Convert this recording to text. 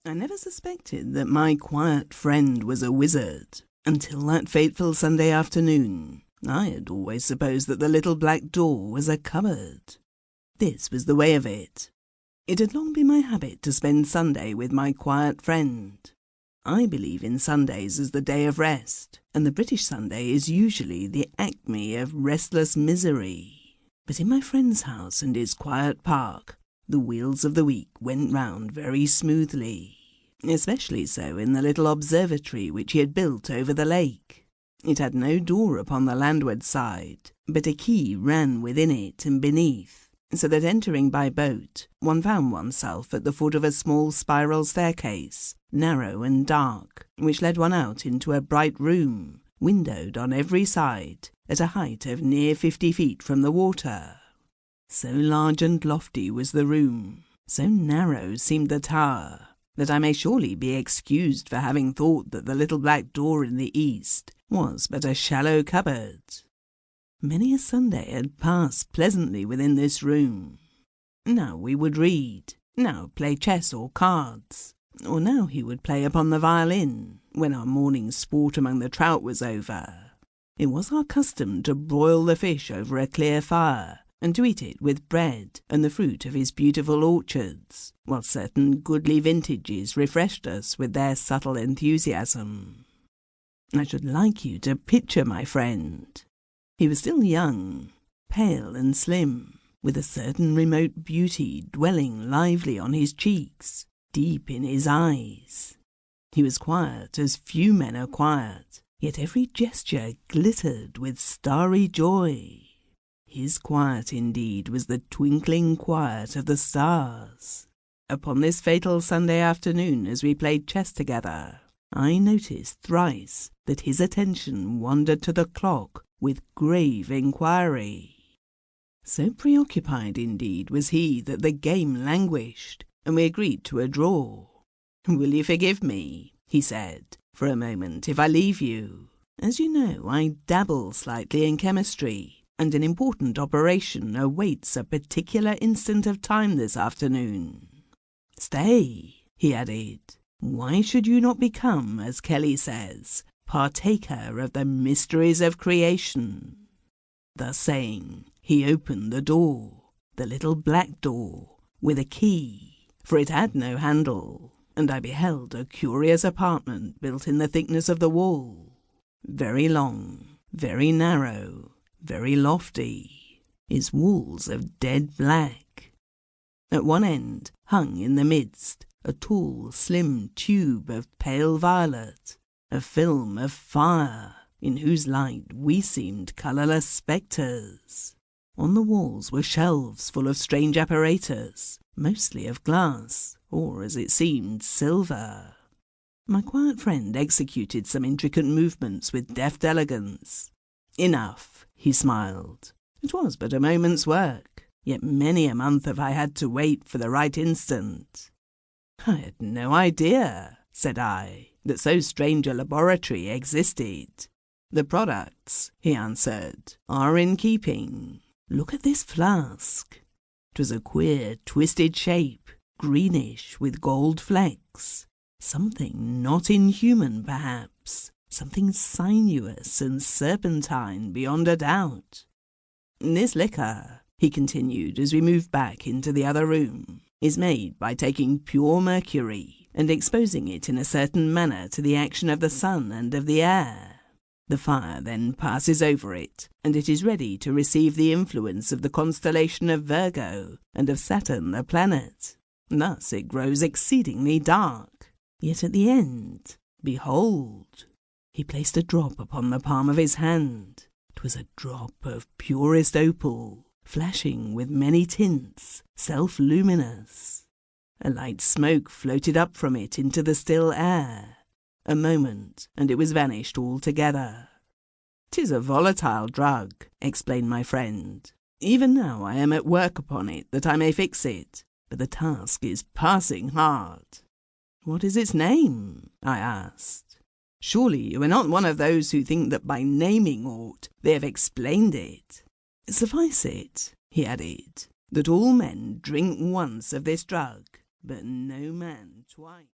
I never suspected that my quiet friend was a wizard until that fateful Sunday afternoon. I had always supposed that the little black door was a cupboard. This was the way of it. It had long been my habit to spend Sunday with my quiet friend. I believe in Sundays as the day of rest, and the British Sunday is usually the acme of restless misery. But in my friend's house and his quiet park, the wheels of the week went round very smoothly, especially so in the little observatory which he had built over the lake. It had no door upon the landward side, but a quay ran within it and beneath, so that entering by boat, one found oneself at the foot of a small spiral staircase, narrow and dark, which led one out into a bright room, windowed on every side, at a height of near 50 feet from the water. So large and lofty was the room, so narrow seemed the tower, that I may surely be excused for having thought that the little black door in the east was but a shallow cupboard. Many a Sunday had passed pleasantly within this room. Now we would read, now play chess or cards, or now he would play upon the violin, when our morning sport among the trout was over. It was our custom to broil the fish over a clear fire, and to eat it with bread and the fruit of his beautiful orchards, while certain goodly vintages refreshed us with their subtle enthusiasm. I should like you to picture my friend. He was still young, pale and slim, with a certain remote beauty dwelling lively on his cheeks, deep in his eyes. He was quiet as few men are quiet, yet every gesture glittered with starry joy. His quiet, indeed, was the twinkling quiet of the stars. Upon this fatal Sunday afternoon, as we played chess together, I noticed thrice that his attention wandered to the clock with grave inquiry. So preoccupied, indeed, was he that the game languished, and we agreed to a draw. "Will you forgive me," he said, "for a moment, if I leave you? As you know, I dabble slightly in chemistry, and an important operation awaits a particular instant of time this afternoon. Stay," he added, "why should you not become, as Kelly says, partaker of the mysteries of creation?" Thus saying, he opened the door, the little black door, with a key, for it had no handle, and I beheld a curious apartment built in the thickness of the wall, very long, very narrow, very lofty, its walls of dead black. At one end hung in the midst a tall, slim tube of pale violet, a film of fire, in whose light we seemed colourless spectres. On the walls were shelves full of strange apparatus, mostly of glass, or, as it seemed, silver. My quiet friend executed some intricate movements with deft elegance. "Enough," he smiled. "It was but a moment's work, yet many a month have I had to wait for the right instant." "I had no idea," said I, "that so strange a laboratory existed." "The products," he answered, "are in keeping. Look at this flask." 'Twas a queer, twisted shape, greenish, with gold flecks. Something not inhuman, perhaps. Something sinuous and serpentine beyond a doubt. "This liquor," he continued as we moved back into the other room, "is made by taking pure mercury and exposing it in a certain manner to the action of the sun and of the air. The fire then passes over it, and it is ready to receive the influence of the constellation of Virgo and of Saturn the planet. Thus it grows exceedingly dark. Yet at the end, behold!" He placed a drop upon the palm of his hand. 'Twas a drop of purest opal, flashing with many tints, self-luminous. A light smoke floated up from it into the still air. A moment, and it was vanished altogether. "'Tis a volatile drug," explained my friend. "Even now I am at work upon it, that I may fix it, but the task is passing hard." "What is its name?" I asked. "Surely you are not one of those who think that by naming aught they have explained it. Suffice it," he added, "that all men drink once of this drug, but no man twice."